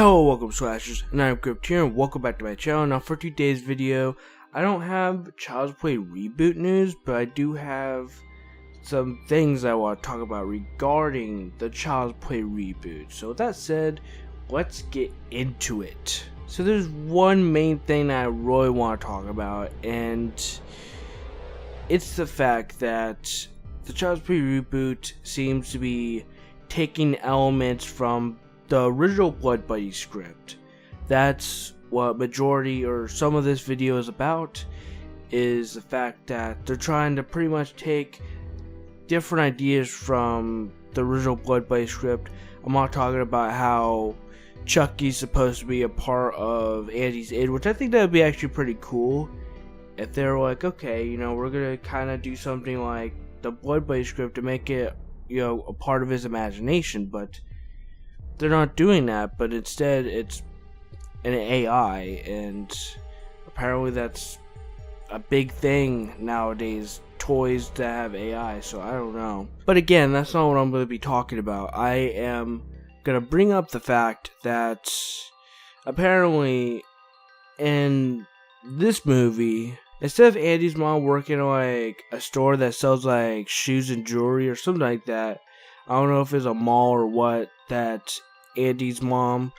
Hello, welcome Slashers, and I'm Crypt here, and welcome back to my channel. Now for today's video, I don't have Child's Play reboot news, but I do have some things I want to talk about regarding the Child's Play reboot. So with that said, let's get into it. So there's one main thing that I really want to talk about, and it's the fact that the Child's Play reboot seems to be taking elements from the original Blood Buddy script. That's what majority or some of this video is about, is the fact that they're trying to pretty much take different ideas from the original Blood Buddy script. I'm not talking about how Chucky's supposed to be a part of Andy's id, which I think that would be actually pretty cool if they're like, okay, you know, we're gonna kind of do something like the Blood Buddy script to make it, you know, a part of his imagination, but they're not doing that, but instead it's an AI, and apparently that's a big thing nowadays, toys that have AI, so I don't know. But again, that's not what I'm going to be talking about. I am going to bring up the fact that apparently in this movie, instead of Andy's mom working like a store that sells like shoes and jewelry or something like that, I don't know if it's a mall or what that Andy's mom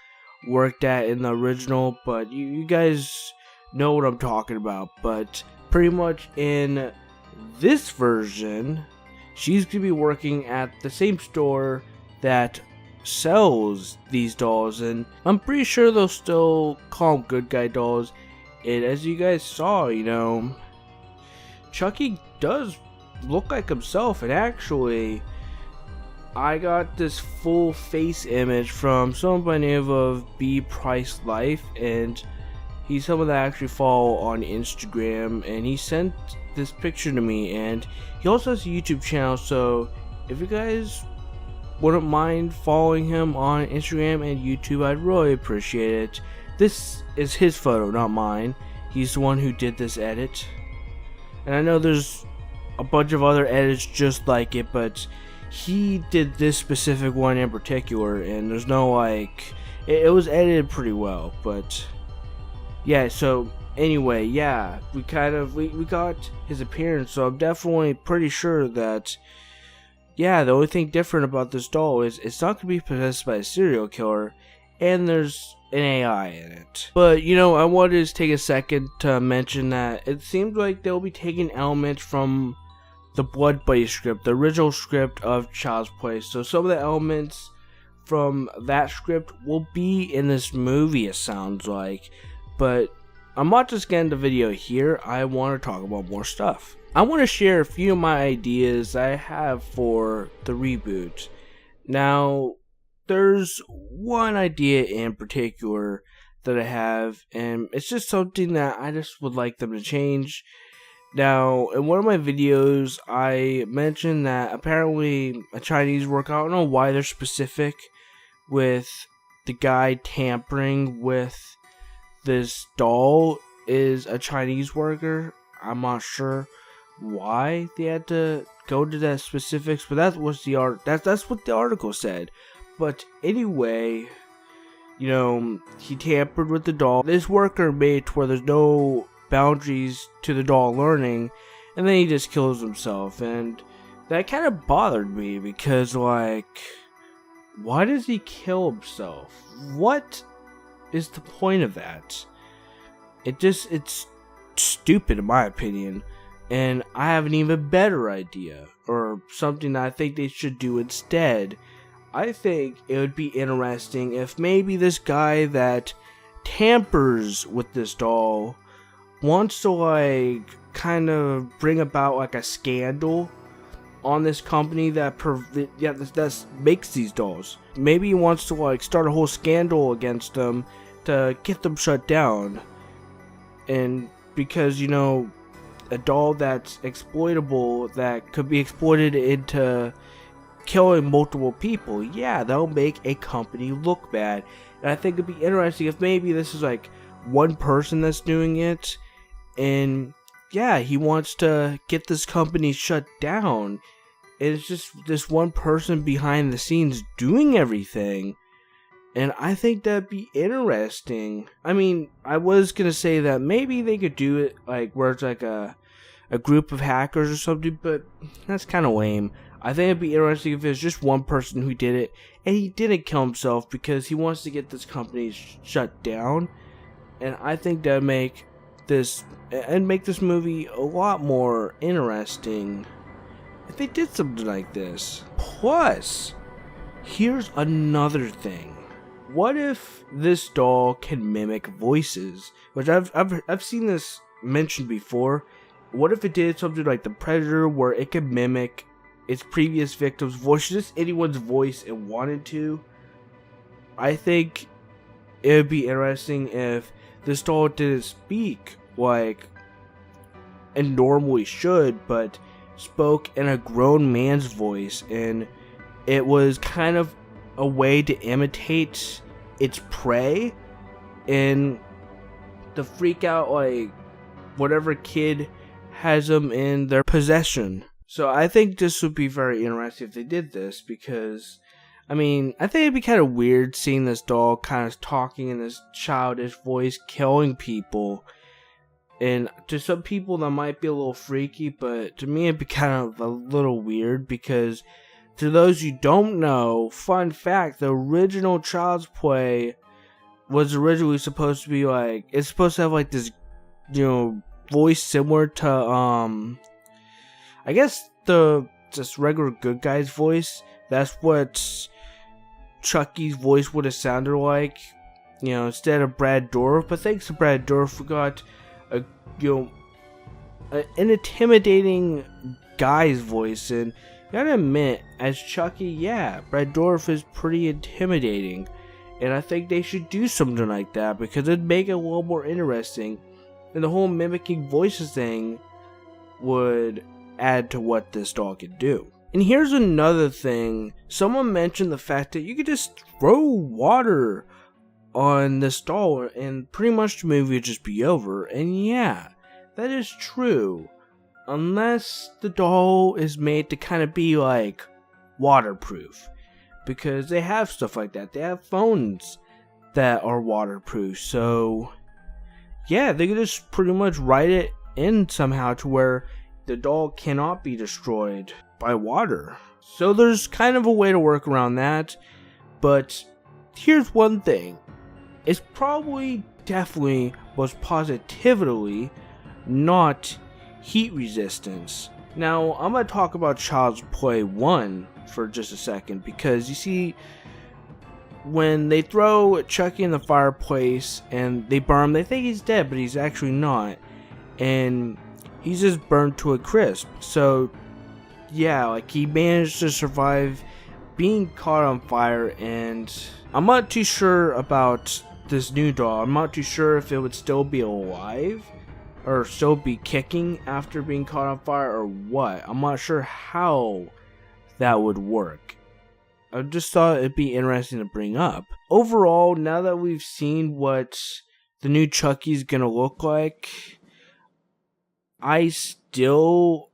worked at in the original, but you guys know what I'm talking about. But pretty much in this version, she's gonna be working at the same store that sells these dolls, and I'm pretty sure they'll still call them good guy dolls. And as you guys saw, you know, Chucky does look like himself, and actually I got this full face image from someone by the name of B Price Life, and he's someone that I actually follow on Instagram, and he sent this picture to me, and he also has a YouTube channel, so if you guys wouldn't mind following him on Instagram and YouTube, I'd really appreciate it. This is his photo, not mine. He's the one who did this edit, and I know there's a bunch of other edits just like it, but he did this specific one in particular, and there's no like, it was edited pretty well. But yeah, so anyway, yeah, we got his appearance, so I'm definitely pretty sure that, yeah, the only thing different about this doll is it's not gonna be possessed by a serial killer, and there's an AI in it. But you know, I wanted to take a second to mention that it seems like they'll be taking elements from the Blood Buddy script, the original script of Child's Play. So some of the elements from that script will be in this movie, it sounds like. But I'm not just getting the video here, I want to talk about more stuff. I want to share a few of my ideas I have for the reboot. Now, there's one idea in particular that I have, and it's just something that I just would like them to change. Now, in one of my videos, I mentioned that apparently a Chinese worker, I don't know why they're specific with the guy tampering with this doll, is a Chinese worker. I'm not sure why they had to go to that specifics, but that was the that's what the article said. But anyway, you know, he tampered with the doll. This worker made it to where there's no boundaries to the doll learning, and then he just kills himself, and that kind of bothered me because, like, why does he kill himself? What is the point of that? It's stupid in my opinion, and I have an even better idea, or something that I think they should do instead. I think it would be interesting if maybe this guy that tampers with this doll wants to like kind of bring about like a scandal on this company that makes these dolls. Maybe he wants to like start a whole scandal against them to get them shut down. And because, you know, a doll that's exploitable, that could be exploited into killing multiple people, yeah, that'll make a company look bad. And I think it'd be interesting if maybe this is like one person that's doing it, and yeah, he wants to get this company shut down. It's just this one person behind the scenes doing everything. And I think that'd be interesting. I mean, I was gonna say that maybe they could do it like where it's like a group of hackers or something, but that's kind of lame. I think it'd be interesting if it was just one person who did it and he didn't kill himself because he wants to get this company shut down. And I think that'd make this movie a lot more interesting if they did something like this. Plus, here's another thing. What if this doll can mimic voices? Which I've seen this mentioned before. What if it did something like the Predator, where it could mimic its previous victim's voice, just anyone's voice it wanted to? I think it would be interesting if this doll didn't speak like it normally should, but spoke in a grown man's voice, and it was kind of a way to imitate its prey and to freak out like whatever kid has them in their possession. So I think this would be very interesting if they did this, because I mean, I think it'd be kind of weird seeing this doll kind of talking in this childish voice, killing people. And to some people that might be a little freaky, but to me it'd be kind of a little weird, because to those who don't know, fun fact, the original Child's Play was originally supposed to be like, it's supposed to have like this, you know, voice similar to, I guess just regular good guy's voice. That's what Chucky's voice would have sounded like, you know, instead of Brad Dourif. But thanks to Brad Dourif, we got an intimidating guy's voice, and you gotta admit, as Chucky, yeah, Brad Dourif is pretty intimidating, and I think they should do something like that because it'd make it a little more interesting, and the whole mimicking voices thing would add to what this doll could do. And here's another thing. Someone mentioned the fact that you could just throw water on this doll and pretty much the movie would just be over. And yeah, that is true. Unless the doll is made to kind of be like waterproof. Because they have stuff like that. They have phones that are waterproof. So yeah, they could just pretty much write it in somehow to where the doll cannot be destroyed by water. So there's kind of a way to work around that. But here's one thing. It's probably definitely most positively not heat resistance. Now I'm going to talk about Child's Play 1 for just a second, because you see, when they throw Chucky in the fireplace and they burn him, they think he's dead, but he's actually not, and he's just burned to a crisp. So yeah, like, he managed to survive being caught on fire. And I'm not too sure about this new doll. I'm not too sure if it would still be alive or still be kicking after being caught on fire or what. I'm not sure how that would work. I just thought it'd be interesting to bring up. Overall, now that we've seen what the new Chucky's gonna look like, I still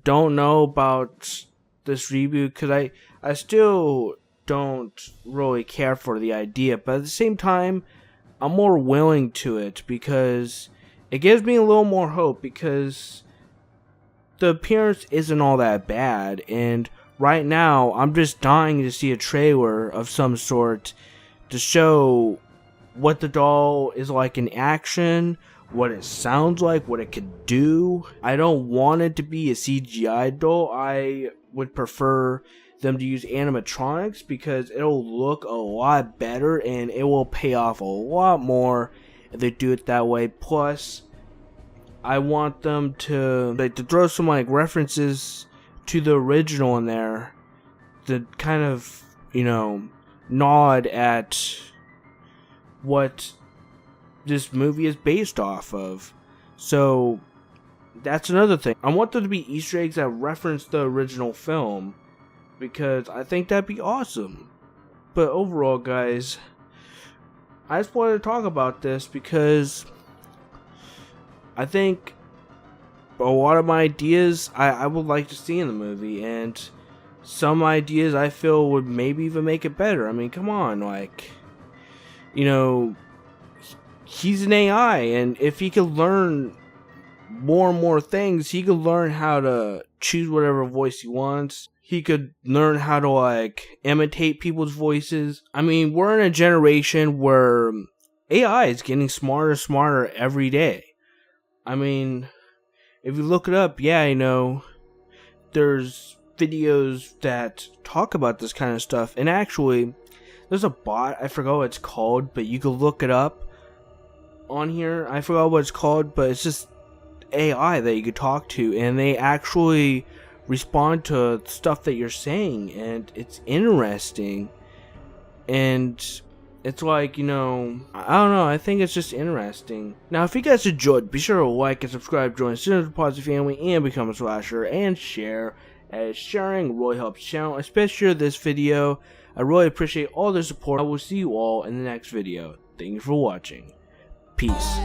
don't know about this reboot, because I still don't really care for the idea, but at the same time, I'm more willing to it because it gives me a little more hope, because the appearance isn't all that bad, and right now I'm just dying to see a trailer of some sort to show what the doll is like in action, what it sounds like, what it could do. I don't want it to be a CGI doll. I would prefer them to use animatronics, because it'll look a lot better and it will pay off a lot more if they do it that way. Plus, I want them to throw some references to the original in there, to kind of, you know, nod at what this movie is based off of. So that's another thing. I want there to be Easter eggs that reference the original film, because I think that'd be awesome. But overall, guys, I just wanted to talk about this because I think a lot of my ideas I would like to see in the movie, and some ideas I feel would maybe even make it better. I mean, come on, like, you know, he's an AI, and if he could learn more and more things, he could learn how to choose whatever voice he wants. He could learn how to like imitate people's voices. I mean, we're in a generation where AI is getting smarter and smarter every day. I mean, if you look it up, yeah, you know, there's videos that talk about this kind of stuff, and actually there's a bot, I forgot what it's called, but you can look it up on here. I forgot what it's called, but it's just AI that you could talk to, and they actually respond to stuff that you're saying, and it's interesting. And it's like, you know, I don't know, I think it's just interesting. Now, if you guys enjoyed, be sure to like and subscribe, join the Positive family, and become a slasher, and share, as sharing really helps the channel, especially this video. I really appreciate all the support. I will see you all in the next video. Thank you for watching. Peace.